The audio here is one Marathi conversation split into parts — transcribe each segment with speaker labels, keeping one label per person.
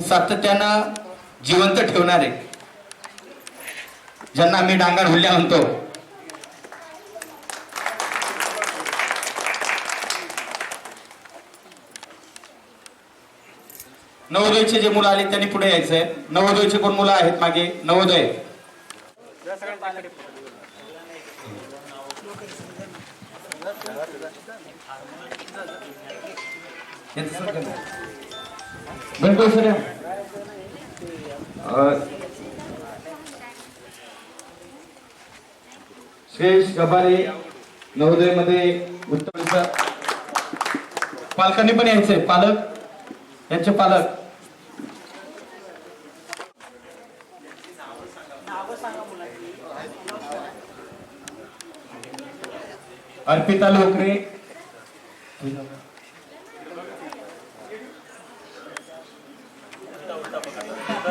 Speaker 1: सातत्यानं जिवंत ठेवणारे, ज्यांना आम्ही डांगर हुल्ल्या म्हणतो, नवोदयचे जे मुलं आले त्यांनी पुढे यायचंय. नवोदयचे कोण मुलं आहेत मागे? नवोदय श्रेष गबारे नवोदय मध्ये उत्तर. पालकांनी पण यायचंय, पालक यांचे पालक. अर्पिता लोकरे,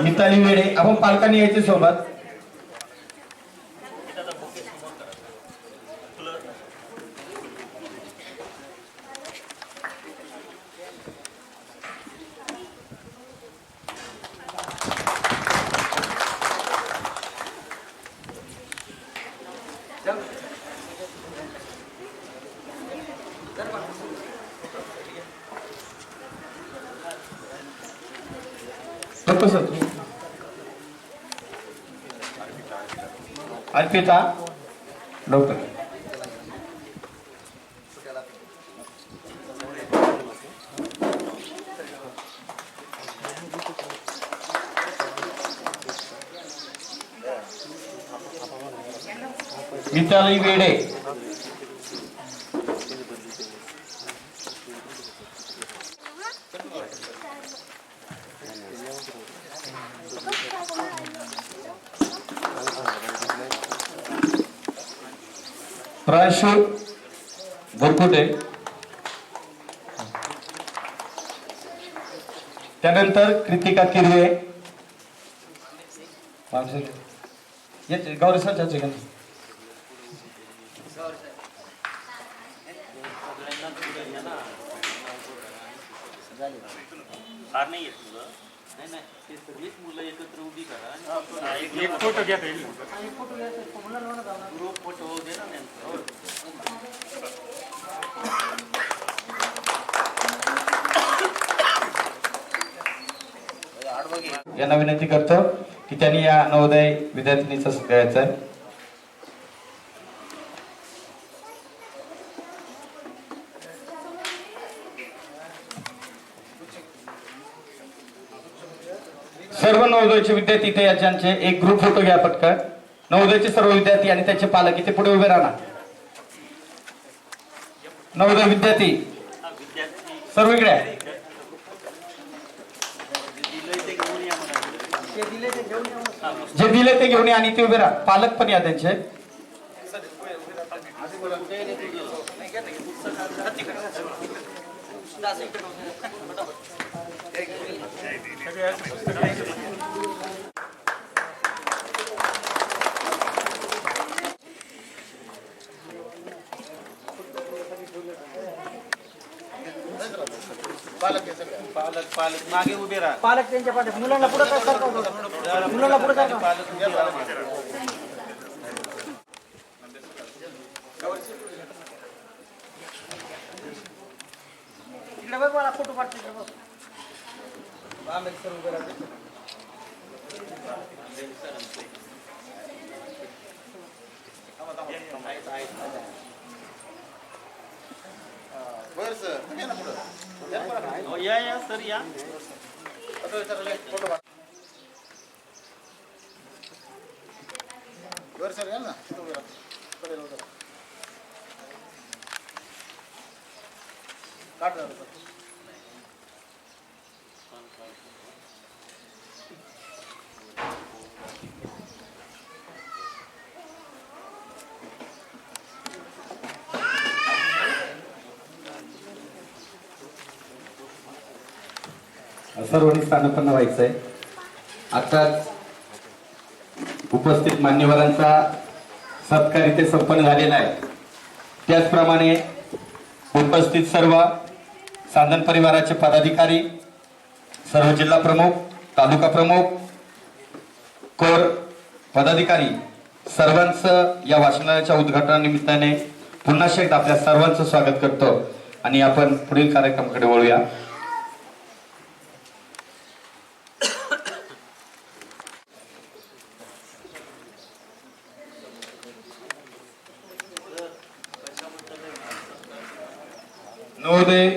Speaker 1: मिताली वेडे. आपण पालकांनी यायचे सोबत. अर्पिता डॉक्टर मिताली वेडे, प्राशू बोरकुटे, त्यानंतर कृतिका किरवे, गौरी सर
Speaker 2: मुलं एकत्र उभी करा, एक फोटो घ्या, ग्रुप फोटो दे ना.
Speaker 1: यांना विनंती करतो की त्यांनी या नवोदय विद्यार्थिनीचा द्यायचा आहे. सर्व नवोदयचे विद्यार्थी इथे यांचे एक ग्रुप फोटो घ्या पटकन. नवोदयचे सर्व विद्यार्थी आणि त्यांचे पालक इथे पुढे उभे राहणार. नवोदय विद्यार्थी सर्व इकडे, जे दिले ते घेऊन या आणि ते उभे राहा. पालक पण या त्यांचे.
Speaker 2: पालक पालक मागे उभे राहा.
Speaker 3: पालक त्यांच्या पाठी, मुलांना पुढे सरका, मुलांना पुढे सरका. इकडे बघ मला फोटो पाठवते.
Speaker 2: या सर या.
Speaker 1: सर्वांनी स्थानापन्न व्हायचंय. आताच उपस्थित मान्यवरांचा सत्कार इथे संपन्न झालेला आहे. त्याचप्रमाणे उपस्थित सर्व सांदन परिवाराचे पदाधिकारी, सर्व जिल्हा प्रमुख तालुका प्रमुख, कोर पदाधिकारी सर्वांचं या वाचनालयाच्या उद्घाटनानिमित्ताने पुन्हा एकदा आपल्या सर्वांचं स्वागत करतो आणि आपण पुढील कार्यक्रमाकडे वळूया. नवोदय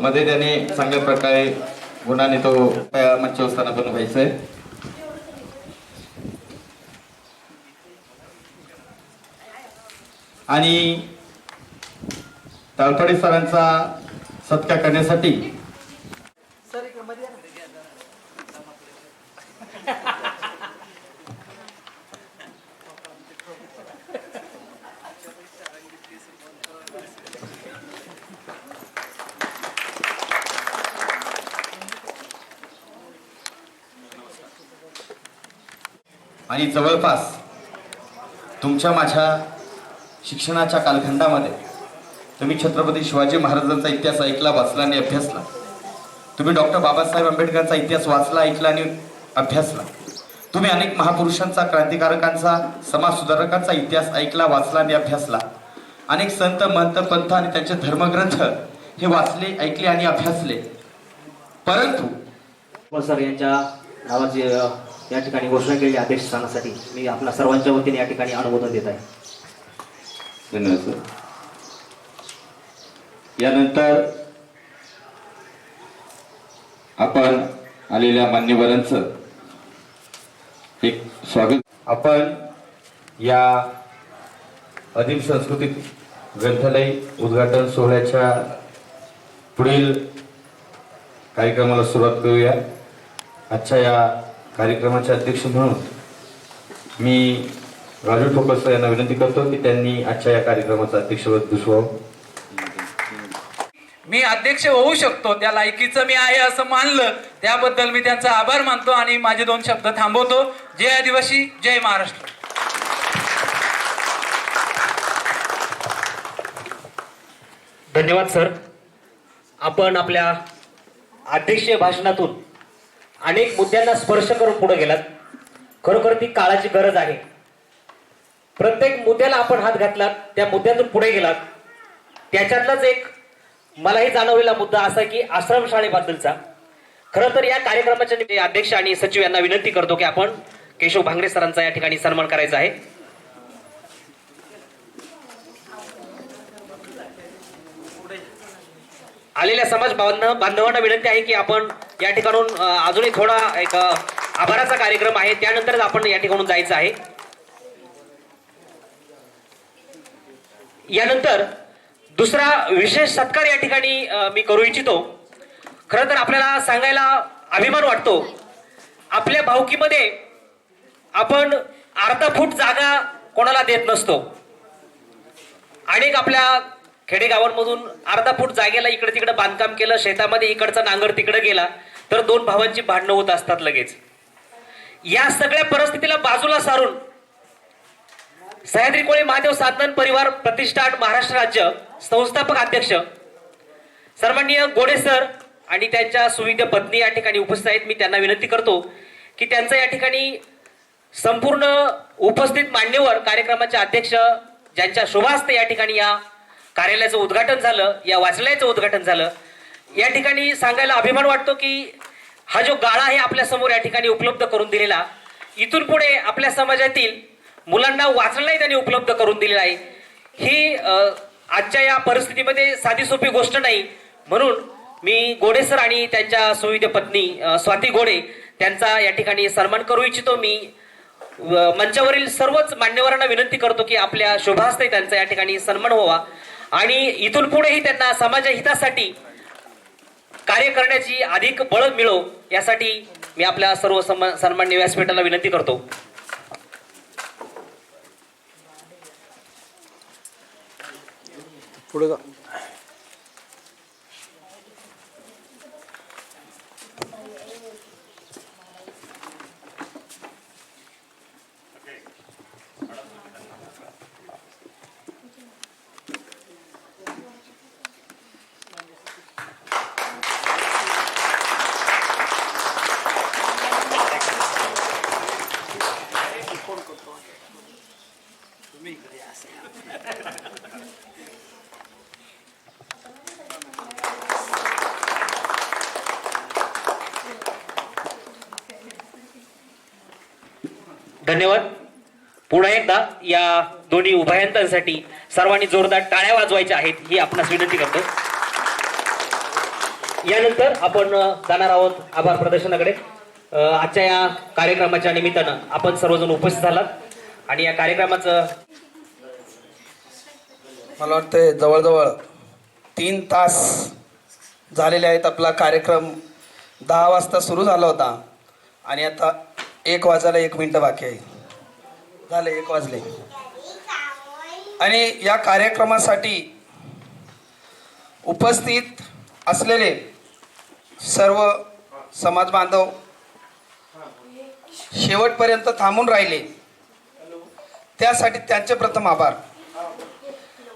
Speaker 1: मध्ये त्याने चांगल्या प्रकारे गुणाने तो मंचावर स्थानापन्न व्हायचंय. आणि तळपडे सरांचा सत्कार करण्यासाठी
Speaker 3: सर इकडे मध्ये या ना.
Speaker 1: आणि जवळपास तुमच्या माझ्या शिक्षणाच्या कालखंडामध्ये तुम्ही छत्रपती शिवाजी महाराजांचा इतिहास ऐकला, वाचला आणि अभ्यासला. तुम्ही डॉक्टर बाबासाहेब आंबेडकरांचा इतिहास वाचला, ऐकला आणि अभ्यासला. तुम्ही अनेक महापुरुषांचा, क्रांतिकारकांचा, समाज सुधारकांचा इतिहास ऐकला, वाचला आणि अभ्यासला. अनेक संत, महंत, पंथ आणि त्यांचे धर्मग्रंथ हे वाचले, ऐकले आणि अभ्यासले. परंतु
Speaker 4: सर यांच्या नावाची या ठिकाणी घोषणा केली अध्यक्षस्थानासाठी मी आपल्या सर्वांच्या वतीने या ठिकाणी अनुमोदन देत आहे.
Speaker 1: धन्यवाद सर. यानंतर आपण आलेल्या मान्यवरांचं एक स्वागत. आपण या आदिम सांस्कृतिक ग्रंथालय उद्घाटन सोहळ्याच्या पुढील कार्यक्रमाला सुरुवात करूया. आजच्या या कार्यक्रमाचे अध्यक्ष म्हणून मी राजू ठोकर सर यांना विनंती करतो की त्यांनी आजच्या या कार्यक्रमाचं अध्यक्षपद भूषवावं.
Speaker 5: मी अध्यक्ष होऊ शकतो त्या लायकीचं मी आहे असं मानलं, त्याबद्दल मी त्यांचा आभार मानतो आणि माझे 2 शब्द थांबवतो. जय आदिवासी, जय महाराष्ट्र.
Speaker 4: धन्यवाद सर. आपण आपल्या अध्यक्षीय भाषणातून अनेक मुद्द्यांना स्पर्श करून पुढे गेलात. खरोखर ती काळाची गरज आहे. प्रत्येक मुद्द्याला आपण हात घातलात, त्या मुद्द्यातून पुढे गेलात. त्याच्यातलाच एक मलाही जाणवलेला मुद्दा असा की आश्रमशाळेबद्दलचा. खरं तर या कार्यक्रमाच्या अध्यक्ष आणि सचिव यांना विनंती करतो की आपण केशव भांगरे सरांचा या ठिकाणी सन्मान करायचा आहे. आलेल्या समाज बांधवांना विनंती आहे की आपण या ठिकाणून अजूनही थोडा एक आभाराचा कार्यक्रम आहे, त्यानंतरच आपण या ठिकाणून जायचं आहे. यानंतर दुसरा विशेष सत्कार या ठिकाणी मी करू इच्छितो. खरं तर आपल्याला सांगायला अभिमान वाटतो, आपल्या भावकीमध्ये आपण अर्धा फूट जागा कोणाला देत नसतो. अनेक आपल्या खेडेगावांमधून अर्धा फूट जागेला इकडे तिकडे बांधकाम केलं, शेतामध्ये इकडचा नांगर तिकडे गेला तर 2 भावांची भांडणं होत असतात लगेच. या सगळ्या परिस्थितीला बाजूला सारून सह्याद्री कोळी महादेव साधन परिवार प्रतिष्ठान महाराष्ट्र राज्य संस्थापक अध्यक्ष सन्माननीय गोडे सर आणि त्यांच्या सुविद्य पत्नी या ठिकाणी उपस्थित आहेत. मी त्यांना विनंती करतो की त्यांचं या ठिकाणी संपूर्ण उपस्थित मान्यवर कार्यक्रमाचे अध्यक्ष ज्यांच्या शुभास्ते या ठिकाणी या कार्यालयाचं उद्घाटन झालं, या वाचनालयाचं उद्घाटन झालं, या ठिकाणी सांगायला अभिमान वाटतो की हा जो गाळा आहे आपल्या समोर या ठिकाणी उपलब्ध करून दिलेला, इथून पुढे आपल्या समाजातील मुलांना वाचनालय त्यांनी उपलब्ध करून दिलेला आहे. ही आजच्या या परिस्थितीमध्ये साधी सोपी गोष्ट नाही. म्हणून मी गोडे सर आणि त्यांच्या सुविद्य पत्नी स्वाती गोडे त्यांचा या ठिकाणी सन्मान करू इच्छितो. मी मंचावरील सर्वच मान्यवरांना विनंती करतो की आपल्या शुभास्ते त्यांचा या ठिकाणी सन्मान व्हावा आणि इथून पुढेही त्यांना समाज हितासाठी कार्य करण्याची अधिक बळ मिळो यासाठी मी आपल्या सर्व सन्माननीय व्यासपीठाला विनंती करतो.
Speaker 3: पुढे जा.
Speaker 4: धन्यवाद. पुन्हा एकदा या दोन्ही उभयंतांसाठी सर्वांनी जोरदार टाळ्या वाजवायच्या आहेत ही आपणास विनंती करतो. यानंतर आपण जाणार आहोत आभार प्रदर्शनाकडे. आजच्या या कार्यक्रमाच्या निमित्तानं आपण सर्वजण उपस्थित झालात आणि या कार्यक्रमाचं
Speaker 6: मला वाटतं जवळजवळ 3 तास झालेले आहेत. आपला कार्यक्रम 10 वाजता सुरू झाला होता आणि आता 1 वाजायला 1 मिनिट बाकी आहे. झाले 1 वाजले. आणि या कार्यक्रमासाठी उपस्थित असलेले सर्व समाज बांधव शेवटपर्यंत थांबून राहिले त्यासाठी त्यांचे प्रथम आभार.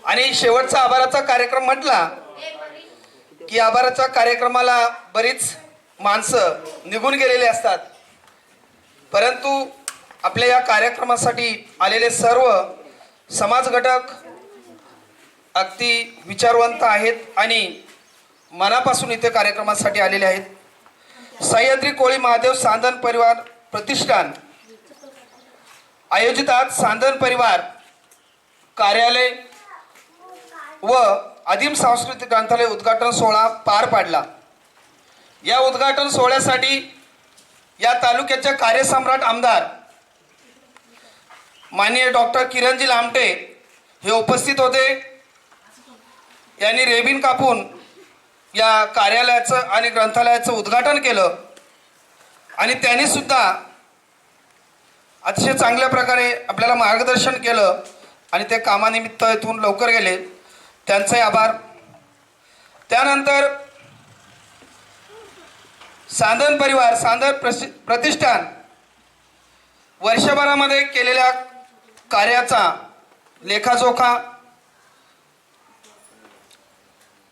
Speaker 6: आणि शेवटचा आभाराचा कार्यक्रम म्हटला की आभाराच्या कार्यक्रमाला बरीच माणसं निघून गेलेली असतात, परंतु आपल्या या कार्यक्रमासाठी आलेले सर्व समाज घटक अगदी विचारवंत आहेत आणि मनापासून इथे कार्यक्रमासाठी आलेले आहेत. सह्याद्री कोळी महादेव सांदन परिवार प्रतिष्ठान आयोजित आज सांदन परिवार कार्यालय व आदिम सांस्कृतिक ग्रंथालय उद्घाटन सोहळा पार पाडला. या उद्घाटन सोहळ्यासाठी या तालुक्याचे कार्यसम्राट आमदार माननीय डॉक्टर किरणजी लामटे हे उपस्थित होते. यांनी रेबीन कापून या कार्यालयाचं आणि ग्रंथालयाचं उद्घाटन केलं आणि त्यांनी सुद्धा अतिशय चांगल्या प्रकारे आपल्याला मार्गदर्शन केलं आणि ते कामानिमित्त इथून लवकर गेले, त्यांचे आभार. त्यानंतर सांदन परिवार सांदन प्रतिष्ठान वर्षभरामध्ये केलेल्या कार्याचा लेखाजोखा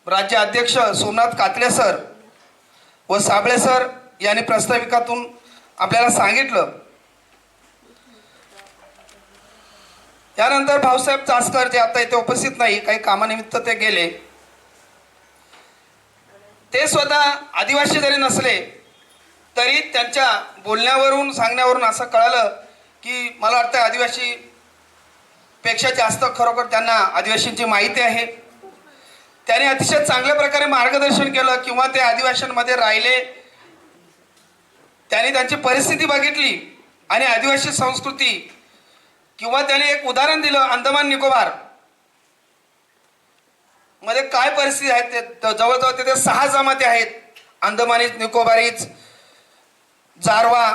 Speaker 6: राज्य अध्यक्ष सोमनाथ कातले सर व साबळे सर यांनी प्रास्ताविकातून आपल्याला सांगितलं. यानंतर भाऊसाहेब चासकर जे आता इथे उपस्थित नाही, काही कामानिमित्त ते गेले, ते स्वतः आदिवासी जरी नसले तरी त्यांच्या बोलण्यावरून सांगण्यावरून असं कळालं की मला वाटतं आदिवासी पेक्षा जास्त खरोखर त्यांना आदिवासींची माहिती आहे. त्याने अतिशय चांगल्या प्रकारे मार्गदर्शन केलं किंवा ते आदिवासींमध्ये राहिले, त्यांनी त्यांची परिस्थिती बघितली आणि आदिवासी संस्कृती किंवा त्याने एक उदाहरण दिलं अंदमान निकोबार मध्ये काय परिस्थिती आहे. ते जवळजवळ तिथे 6 जमाती आहेत, अंदमानीज, निकोबारीज, जारवा,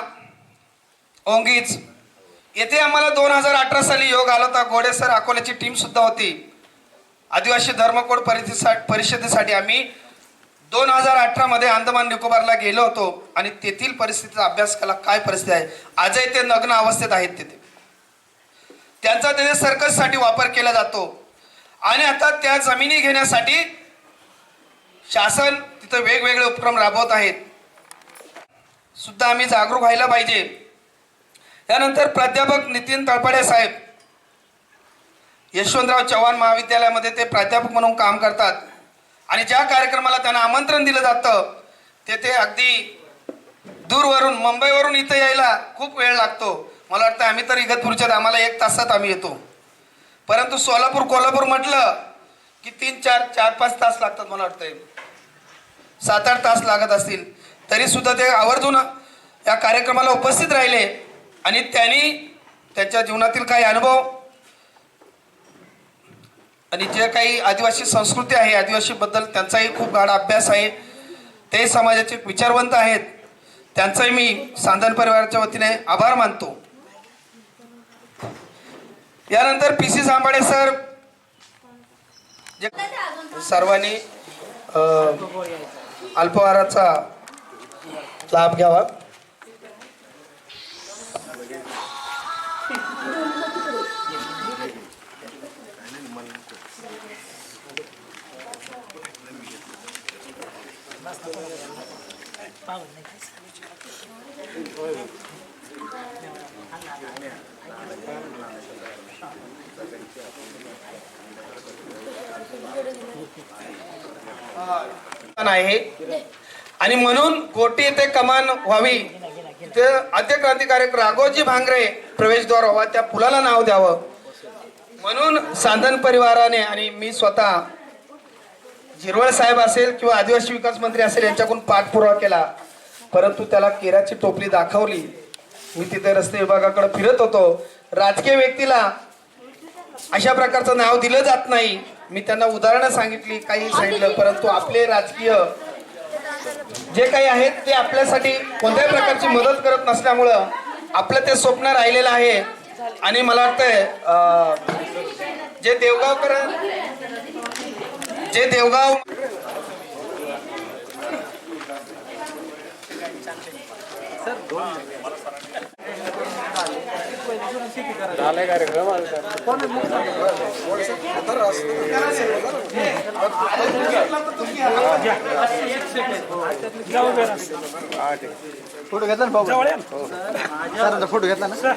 Speaker 6: ओंगीज. येथे आम्हाला 2018 साली योग आला होता. घोडे सर अकोल्याची टीम सुद्धा होती. आदिवासी धर्मकोड परिषदेसाठी आम्ही 2018 मध्ये अंदमान निकोबारला गेलो होतो आणि तेथील परिस्थितीचा अभ्यास केला. काय परिस्थिती आहे, आजही ते नग्न अवस्थेत आहेत. तिथे त्यांचा तिथे सर्कससाठी वापर केला जातो आणि आता त्या जमिनी घेण्यासाठी शासन तिथे वेगवेगळे उपक्रम राबवत आहेत. सुद्धा आम्ही जागरूक व्हायला पाहिजे. त्यानंतर प्राध्यापक नितीन तळपाडे साहेब यशवंतराव चव्हाण महाविद्यालयामध्ये ते प्राध्यापक म्हणून काम करतात आणि ज्या कार्यक्रमाला त्यांना आमंत्रण दिलं जातं ते अगदी दूरवरून मुंबईवरून इथं यायला खूप वेळ लागतो. मला वाटतं आम्ही तर इगतपूरच्यात, आम्हाला 1 तासात आम्ही येतो, परंतु सोलापूर कोल्हापूर म्हटलं की 3-4-5 तास लागतात. मला वाटतं 7-8 तास लागत असतील. तरी सुद्धा ते आवर्जून या कार्यक्रमाला उपस्थित राहिले आणि त्यांनी त्यांच्या जीवनातील काही अनुभव आणि जे काही आदिवासी संस्कृती आहे, आदिवासीबद्दल त्यांचाही खूप गाढा अभ्यास आहे, ते समाजाचे विचारवंत आहेत, त्यांचाही मी सांदन परिवाराच्या वतीने आभार मानतो. यानंतर PC सांबाडे सर, सर्वांनी अल्पहाराचा लाभ घ्यावा. आहे आणि म्हणून कोटी येथे कमान व्हावी तिथे आद्य क्रांतिकारक राघोजी भांगरे प्रवेशद्वार व्हावा, त्या पुलाला नाव द्यावं म्हणून सांदन परिवाराने आणि मी स्वतः झिरवळ साहेब असेल किंवा आदिवासी विकास मंत्री असेल यांच्याकडून पाठपुरावा केला, परंतु त्याला केराची टोपली दाखवली. मी तिथे रस्ते विभागाकडे फिरत होतो. राजकीय व्यक्तीला अशा प्रकारचं नाव दिलं जात नाही. मी त्यांना उदाहरणं सांगितली, काही सांगितलं, परंतु आपले राजकीय जे काही आहेत ते आपल्यासाठी कोणत्याही प्रकारची मदत करत नसल्यामुळं आपलं ते स्वप्न राहिलेलं आहे. आणि मला वाटतंय जे देवगाव
Speaker 3: फोटो घेतला ना भाऊ? सरांचा फोटो घेतला ना?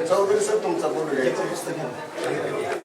Speaker 7: चौधरी सर तुमचा फोटो घ्यायचं पुस्तक